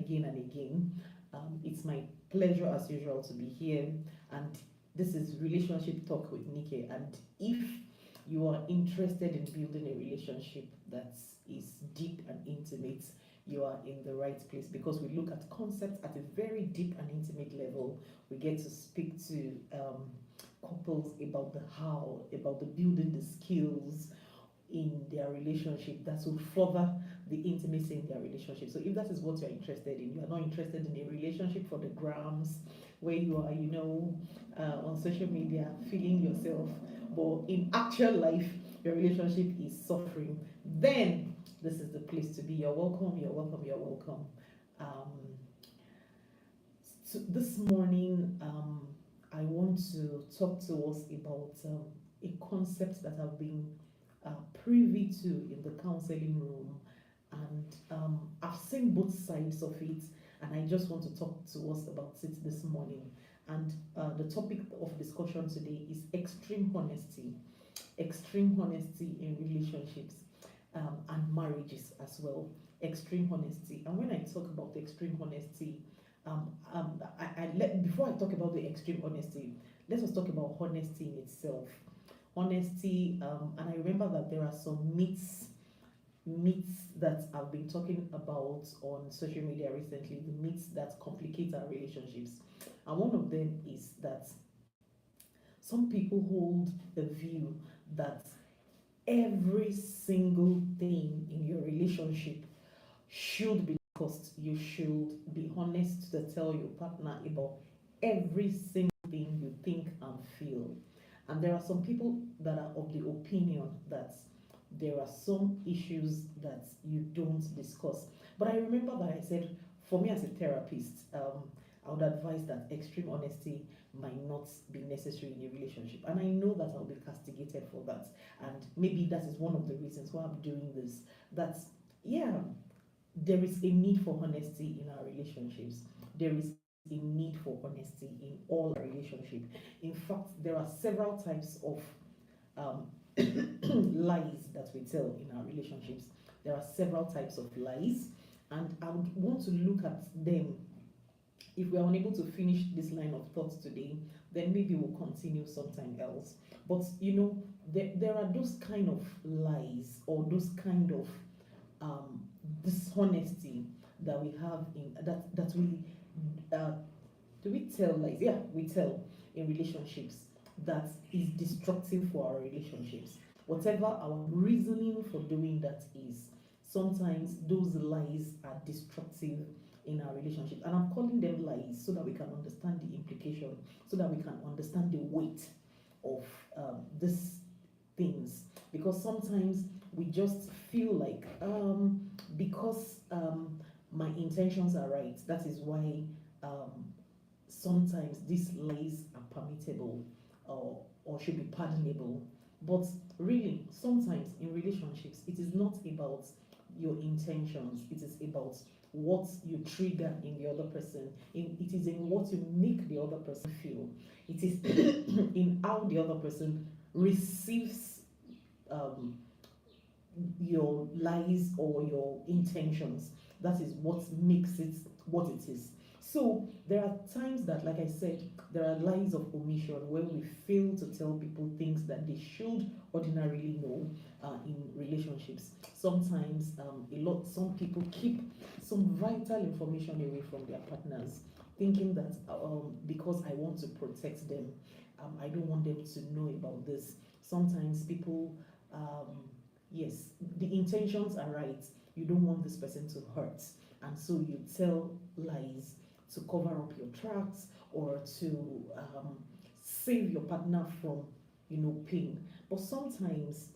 again and again. It's my pleasure as usual to be here, and this is Relationship Talk with Nike. And if you are interested in building a relationship that is deep and intimate, you are in the right place, because we look at concepts at a very deep and intimate level. We get to speak to couples about the how, about the building the skills in their relationship that will further the intimacy in their relationship. So if that is what you're interested in, you are not interested in a relationship for the grams, where you are, on social media feeling yourself, but in actual life your relationship is suffering, then this is the place to be. You're welcome, you're welcome, you're welcome. So this morning, I want to talk to us about a concept that I've been privy to in the counseling room, and I've seen both sides of it, and I just want to talk to us about it this morning. And the topic of discussion today is extreme honesty in relationships and marriages as well. Extreme honesty. And when I talk about extreme honesty, before I talk about the extreme honesty, let us talk about honesty in itself. Honesty, and I remember that there are some myths that I've been talking about on social media recently, the myths that complicate our relationships. And one of them is that some people hold the view that every single thing in your relationship should be discussed. You should be honest to tell your partner about every single thing you think and feel. And there are some people that are of the opinion that there are some issues that you don't discuss. But I remember that I said, for me as a therapist, I would advise that extreme honesty might not be necessary in a relationship. And I know that I'll be castigated for that. And maybe that is one of the reasons why I'm doing this. That, yeah, there is a need for honesty in our relationships. There is a need for honesty in all our relationships. In fact, there are several types of lies that we tell in our relationships. There are several types of lies, and I would want to look at them. If we are unable to finish this line of thoughts today, then maybe we'll continue sometime else. But there are those kind of lies, or those kind of dishonesty that we have in that we do we tell lies? Yeah, we tell in relationships that is destructive for our relationships. Whatever our reasoning for doing that is, sometimes those lies are destructive in our relationship. And I'm calling them lies so that we can understand the implication, so that we can understand the weight of these things. Because sometimes we just feel like because my intentions are right, that is why sometimes these lies are permissible or should be pardonable. But really, sometimes in relationships, it is not about your intentions, it is about what you trigger in the other person. It is in what you make the other person feel. It is in how the other person receives your lies or your intentions. That is what makes it what it is. So there are times that, like I said, there are lies of omission, where we fail to tell people things that they should ordinarily know in relationships. Sometimes some people keep some vital information away from their partners, thinking that because I want to protect them, I don't want them to know about this. Sometimes people, yes, the intentions are right. You don't want this person to hurt, and so you tell lies to cover up your tracks, or to save your partner from pain. But sometimes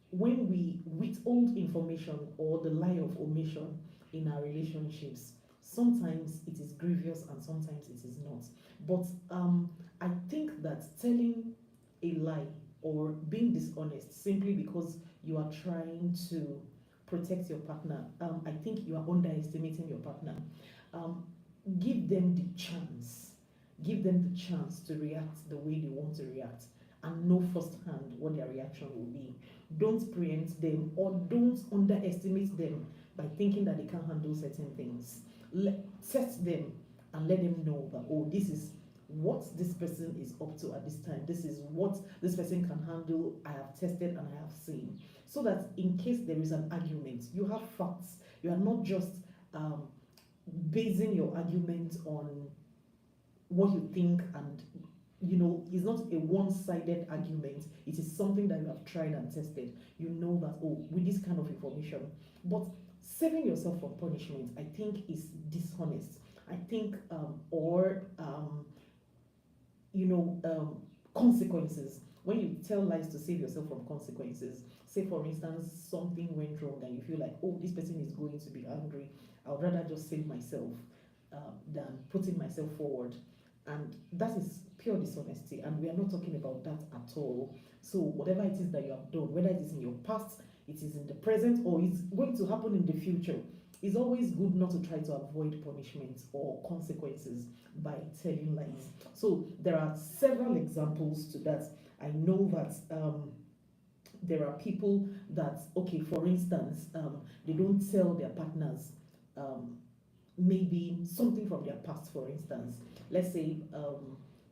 when we withhold information or the lie of omission in our relationships, sometimes it is grievous and sometimes it is not. But I think that telling a lie or being dishonest simply because you are trying to protect your partner, I think you are underestimating your partner. Give them the chance. Give them the chance to react the way they want to react, and know firsthand what their reaction will be. Don't preempt them, or don't underestimate them by thinking that they can't handle certain things. Test them and let them know that, oh, this is what this person is up to at this time. This is what this person can handle. I have tested and I have seen. So that in case there is an argument, you have facts. You are not just um, basing your argument on what you think, and it's not a one-sided argument. It is something that you have tried and tested. You know that, oh, with this kind of information. But saving yourself from punishment, I think, is dishonest. I think or consequences. When you tell lies to save yourself from consequences, say for instance something went wrong and you feel like, oh, this person is going to be angry, I would rather just save myself than putting myself forward. And that is pure dishonesty, and we are not talking about that at all. So whatever it is that you have done, whether it is in your past, it is in the present, or it's going to happen in the future, it's always good not to try to avoid punishment or consequences by telling lies. So there are several examples to that. I know that there are people that, okay, for instance, they don't tell their partners maybe something from their past. For instance, let's say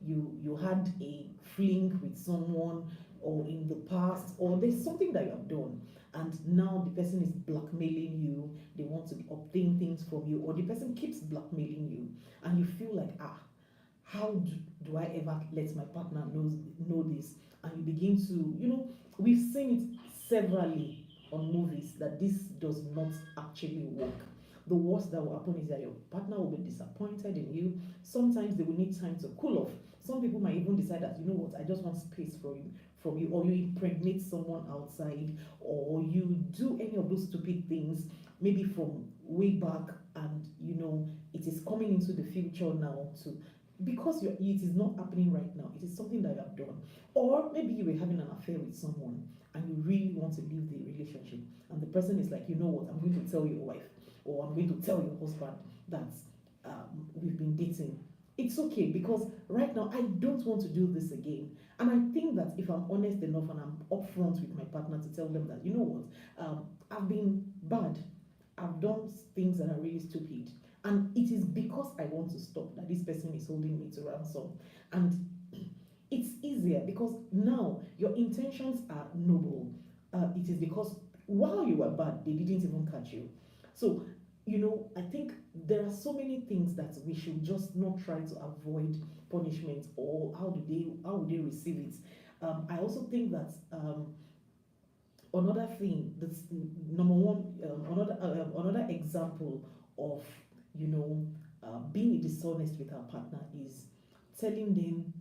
you had a fling with someone, or in the past, or there's something that you have done, and now the person is blackmailing you. They want to obtain things from you, or the person keeps blackmailing you, and you feel like, how do I ever let my partner know this? And you begin to, we've seen it severally on movies that this does not actually work. The worst that will happen is that your partner will be disappointed in you. Sometimes they will need time to cool off. Some people might even decide that, you know what, I just want space from you, or you impregnate someone outside, or you do any of those stupid things, maybe from way back, and it is coming into the future now to, because it is not happening right now. It is something that you have done. Or maybe you were having an affair with someone and you really want to leave the relationship, and the person is like, you know what, I'm going to tell your wife, or I'm going to tell your husband that we've been dating. It's okay, because right now I don't want to do this again. And I think that if I'm honest enough and I'm upfront with my partner to tell them that, you know what, I've been bad, I've done things that are really stupid, and it is because I want to stop that this person is holding me to ransom. And it's easier because now your intentions are noble. It is because while you were bad, they didn't even catch you. So I think there are so many things that we should just not try to avoid punishment, or how would they receive it. I also think that another thing, that's number one, another example of being dishonest with our partner is telling them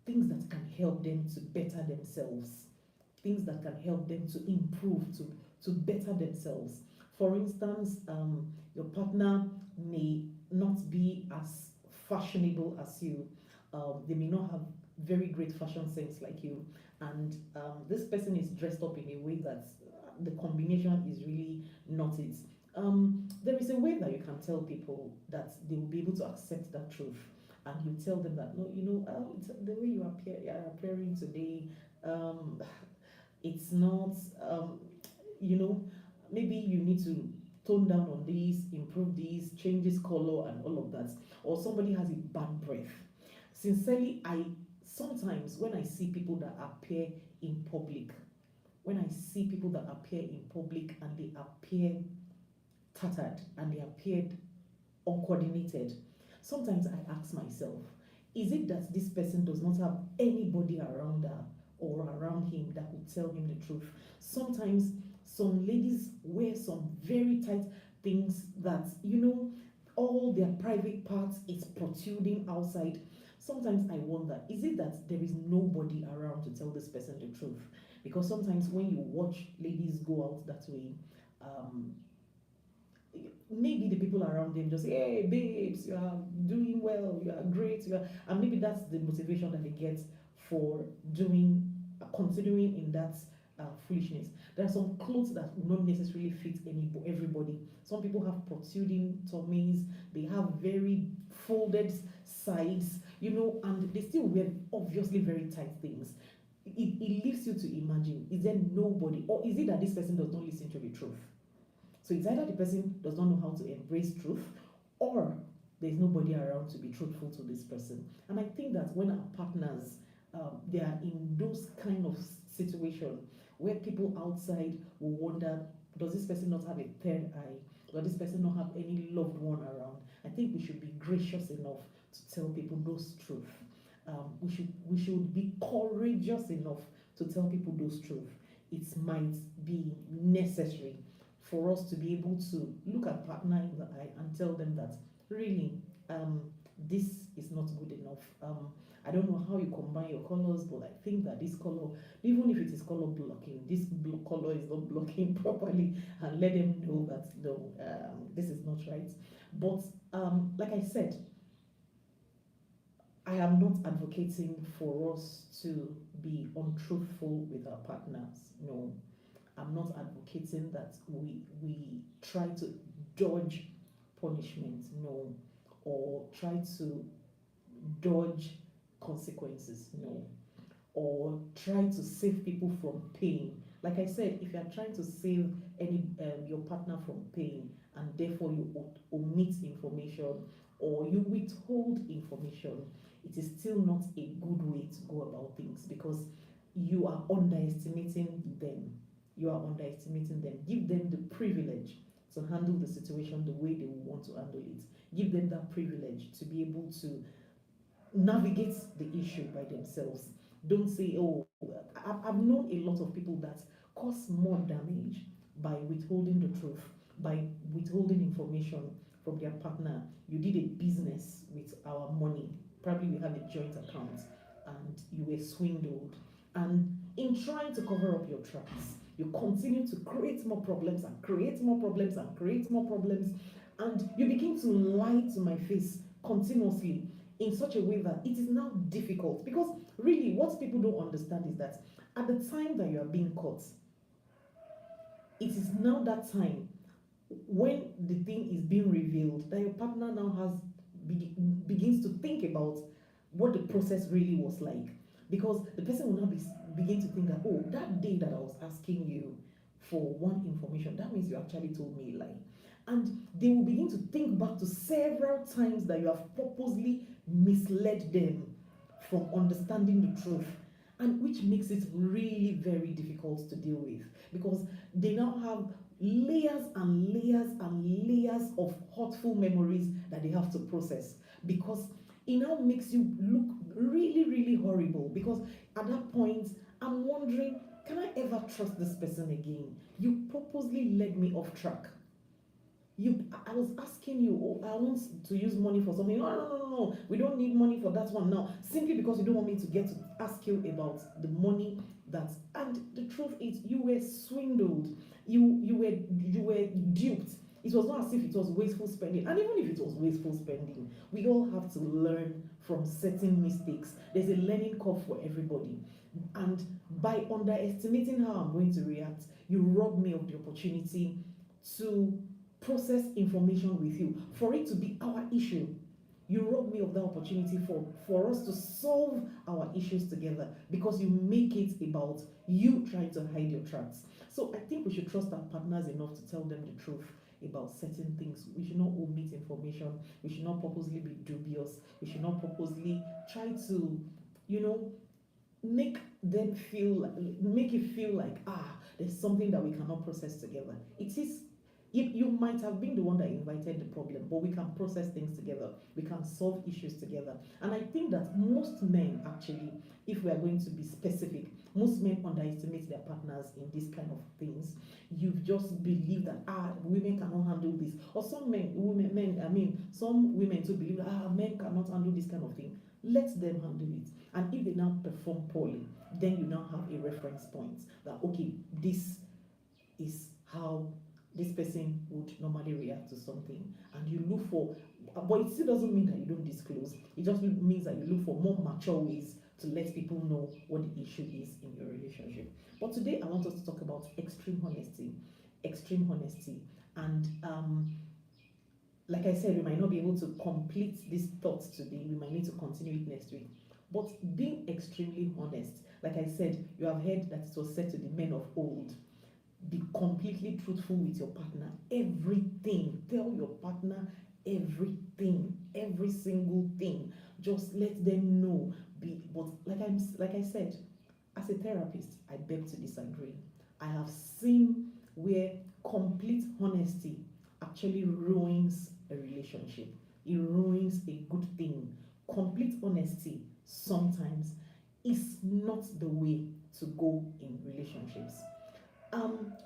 things that can help them to better themselves, things that can help them to improve, to better themselves. For instance, your partner may not be as fashionable as you. They may not have very great fashion sense like you, and this person is dressed up in a way that the combination is really not it. There is a way that you can tell people that they will be able to accept that truth, and you tell them that, no, the way you are appearing today, it's not, maybe you need to tone down on this, improve this, change this color and all of that. Or somebody has a bad breath. Sincerely, sometimes when I see people that appear in public, and they appear tattered and they appeared uncoordinated, sometimes I ask myself, is it that this person does not have anybody around her or around him that would tell him the truth? Sometimes some ladies wear some very tight things that, all their private parts is protruding outside. Sometimes I wonder, is it that there is nobody around to tell this person the truth? Because sometimes when you watch ladies go out that way, maybe the people around them just say, hey babes, you are doing well, you are great, and maybe that's the motivation that they get for continuing in that foolishness. There are some clothes that will not necessarily fit everybody. Some people have protruding tummies, they have very folded sides, and they still wear obviously very tight things. It leaves you to imagine, is there nobody, or is it that this person does not listen to the truth? So it's either the person does not know how to embrace truth, or there's nobody around to be truthful to this person. And I think that when our partners, they are in those kind of situation where people outside will wonder, does this person not have a third eye? Does this person not have any loved one around? I think we should be gracious enough to tell people those truth. We should be courageous enough to tell people those truth. It might be necessary for us to be able to look at partner in the eye and tell them that really, um, this is not good enough. I don't know how you combine your colors, but I think that this color, even if it is color blocking, this blue color is not blocking properly, and let them know that no, this is not right. But like I said, I am not advocating for us to be untruthful with our partners. No, I'm not advocating that we try to dodge punishment. No, or try to dodge consequences. No, or try to save people from pain. Like I said, if you are trying to save your partner from pain, and therefore you omit information or you withhold information, it is still not a good way to go about things, because you are underestimating them. You are underestimating them. Give them the privilege to handle the situation the way they want to handle it. Give them that privilege to be able to navigate the issue by themselves. Don't say, oh, I've known a lot of people that cause more damage by withholding the truth, by withholding information from their partner. You did a business with our money. Probably we had a joint account and you were swindled. And in trying to cover up your tracks, you continue to create more problems and create more problems and create more problems. And you begin to lie to my face continuously in such a way that it is now difficult. Because really, what people don't understand is that at the time that you are being caught, it is now that time when the thing is being revealed that your partner now begins to think about what the process really was like. Because the person will now begin to think that, oh, that day that I was asking you for one information, that means you actually told me a lie. And they will begin to think back to several times that you have purposely misled them from understanding the truth, and which makes it really very difficult to deal with, because they now have layers and layers and layers of hurtful memories that they have to process, because it now makes you look really, really horrible. Because at that point, I'm wondering, can I ever trust this person again? You purposely led me off track. I was asking you, oh, I want to use money for something. No, we don't need money for that one now, simply because you don't want me to get to ask you about the money that. And the truth is, you were swindled. You were duped. It was not as if it was wasteful spending. And even if it was wasteful spending, we all have to learn from certain mistakes. There's a learning curve for everybody. And by underestimating how I'm going to react, you rob me of the opportunity to process information with you, for it to be our issue. You rob me of that opportunity for us to solve our issues together, because you make it about you trying to hide your tracks. So I think we should trust our partners enough to tell them the truth about certain things. We should not omit information. We should not purposely be dubious. We should not purposely try to, make it feel like, there's something that we cannot process together. It is, you might have been the one that invited the problem, but we can process things together. We can solve issues together. And I think that most men, actually, if we are going to be specific, most men underestimate their partners in these kind of things. You just believe that women cannot handle this, or some some women too believe that men cannot handle this kind of thing. Let them handle it. And if they now perform poorly, then you now have a reference point that, okay, this is how this person would normally react to something, and you look for, but it still doesn't mean that you don't disclose. It just means that you look for more mature ways to let people know what the issue is in your relationship. But today I want us to talk about extreme honesty. And like I said, we might not be able to complete this thought today. We might need to continue it next week. But being extremely honest, like I said, you have heard that it was said to the men of old, Be completely truthful with your partner. Everything. Tell your partner everything, every single thing. Just let them know. But like I said, as a therapist, I beg to disagree. I have seen where complete honesty actually ruins a relationship. It ruins a good thing. Complete honesty sometimes is not the way to go in relationships.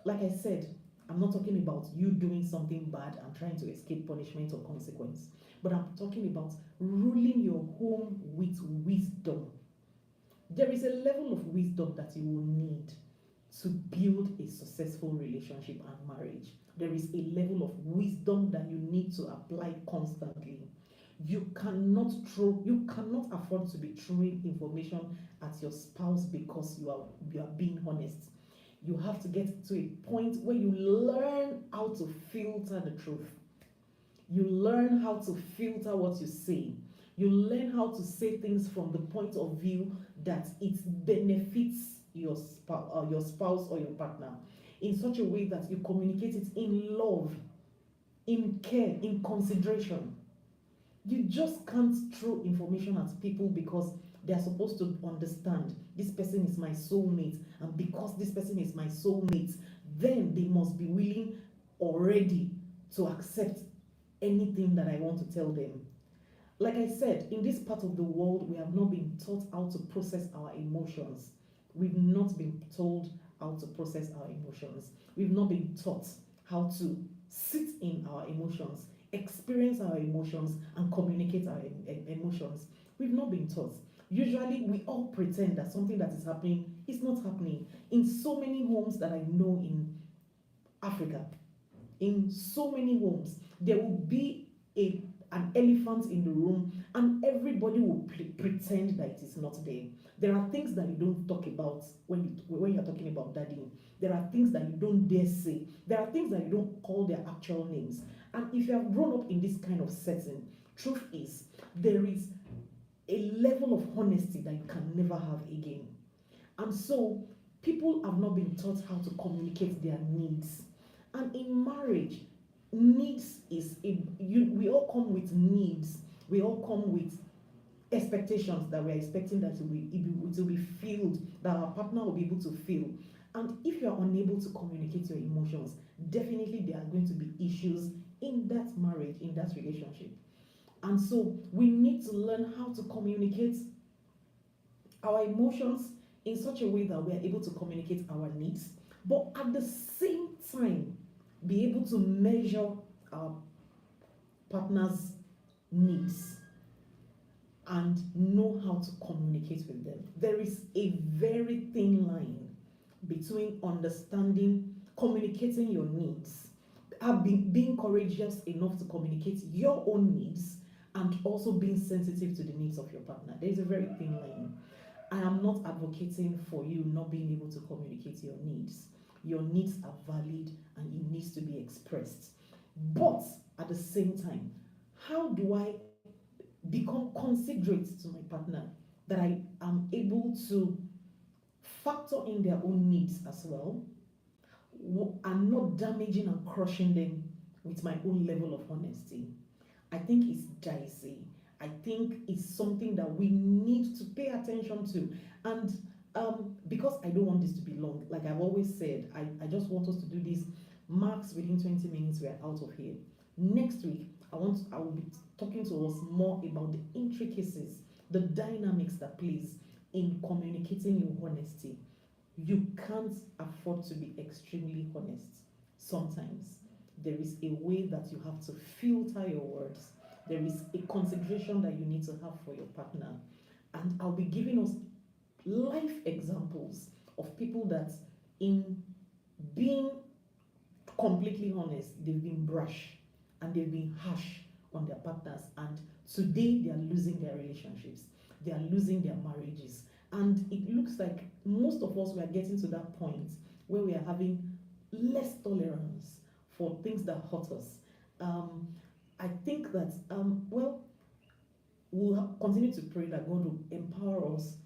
Like I said, I'm not talking about you doing something bad and trying to escape punishment or consequence, but I'm talking about ruling your home with wisdom. There is a level of wisdom that you will need to build a successful relationship and marriage. There is a level of wisdom that you need to apply constantly. You cannot afford to be throwing information at your spouse because you are being honest. You have to get to a point where you learn how to filter the truth. You learn how to filter what you say. You learn how to say things from the point of view that it benefits your spouse or your partner in such a way that you communicate it in love, in care, in consideration. You just can't throw information at people because they are supposed to understand this person is my soulmate, and because this person is my soulmate, then they must be willing or ready to accept anything that I want to tell them. Like I said, in this part of the world, we have not been taught how to process our emotions. We've not been told how to process our emotions. We've not been taught how to sit in our emotions, experience our emotions, and communicate our emotions. We've not been taught. Usually, we all pretend that something that is happening is not happening. In so many homes that I know in Africa, in so many homes, there will be an elephant in the room and everybody will pretend that it is not there. There are things that you don't talk about when you're talking about daddy. There are things that you don't dare say. There are things that you don't call their actual names. And if you have grown up in this kind of setting, truth is there is a level of honesty that you can never have again. And so people have not been taught how to communicate their needs. And in marriage, needs we all come with needs. We all come with expectations that we're expecting that it will be filled, that our partner will be able to fill. And if you're unable to communicate your emotions, definitely there are going to be issues in that marriage, in that relationship. And so we need to learn how to communicate our emotions in such a way that we are able to communicate our needs, but at the same time be able to measure our partner's needs and know how to communicate with them. There is a very thin line between understanding, communicating your needs, being courageous enough to communicate your own needs, and also being sensitive to the needs of your partner. There is a very thin line. I am not advocating for you not being able to communicate your needs. Your needs are valid and it needs to be expressed. But at the same time, how do I become considerate to my partner that I am able to factor in their own needs as well and not damaging and crushing them with my own level of honesty? I think it's dicey. I think it's something that we need to pay attention to. And because I don't want this to be long, like I've always said, I just want us to do this max within 20 minutes, we're out of here. Next week, I will be talking to us more about the intricacies, the dynamics that plays in communicating your honesty. You can't afford to be extremely honest. Sometimes there is a way that you have to filter your words. There is a consideration that you need to have for your partner. And I'll be giving us life examples of people that, in being completely honest, they've been brash and they've been harsh on their partners. And today they are losing their relationships. They are losing their marriages. And it looks like most of us were getting to that point where we are having less tolerance for things that hurt us. I think that, we'll continue to pray that God will empower us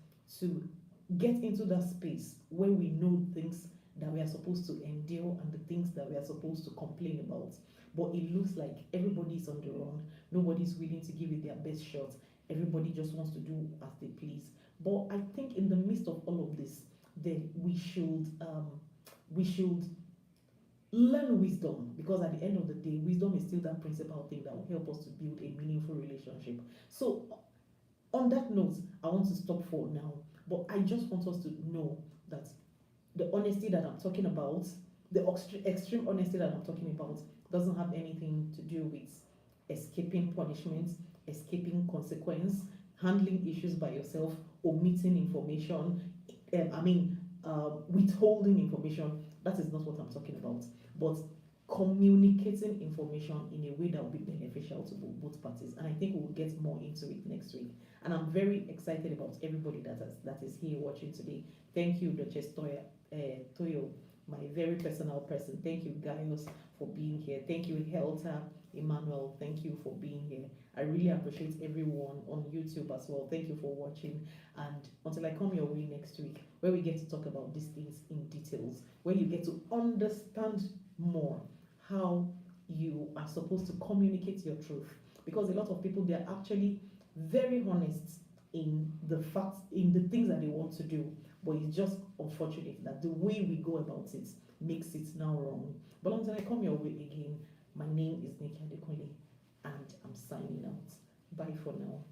to get into that space where we know things that we are supposed to endure and the things that we are supposed to complain about. But it looks like everybody's on the run. Nobody's willing to give it their best shot. Everybody just wants to do as they please. But I think in the midst of all of this, then we should learn wisdom, because at the end of the day, wisdom is still that principal thing that will help us to build a meaningful relationship. So on that note, I want to stop for now, but I just want us to know that the honesty that I'm talking about, the extreme honesty that I'm talking about, doesn't have anything to do with escaping punishment, escaping consequence, handling issues by yourself, omitting information, withholding information. That is not what I'm talking about. But communicating information in a way that will be beneficial to both parties. And I think we'll get more into it next week. And I'm very excited about everybody that is here watching today. Thank you, Duchess Toyo, my very personal person. Thank you, Gaius, for being here. Thank you, Helta, Emmanuel. Thank you for being here. I really appreciate everyone on YouTube as well. Thank you for watching. And until I come your way next week, where we get to talk about these things in details, where you get to understand more how you are supposed to communicate your truth. Because a lot of people, they're actually very honest in the facts, in the things that they want to do, but it's just unfortunate that the way we go about it makes it now wrong. But until I come your way again, my name is Nikki Adekunle, and I'm signing out. Bye for now.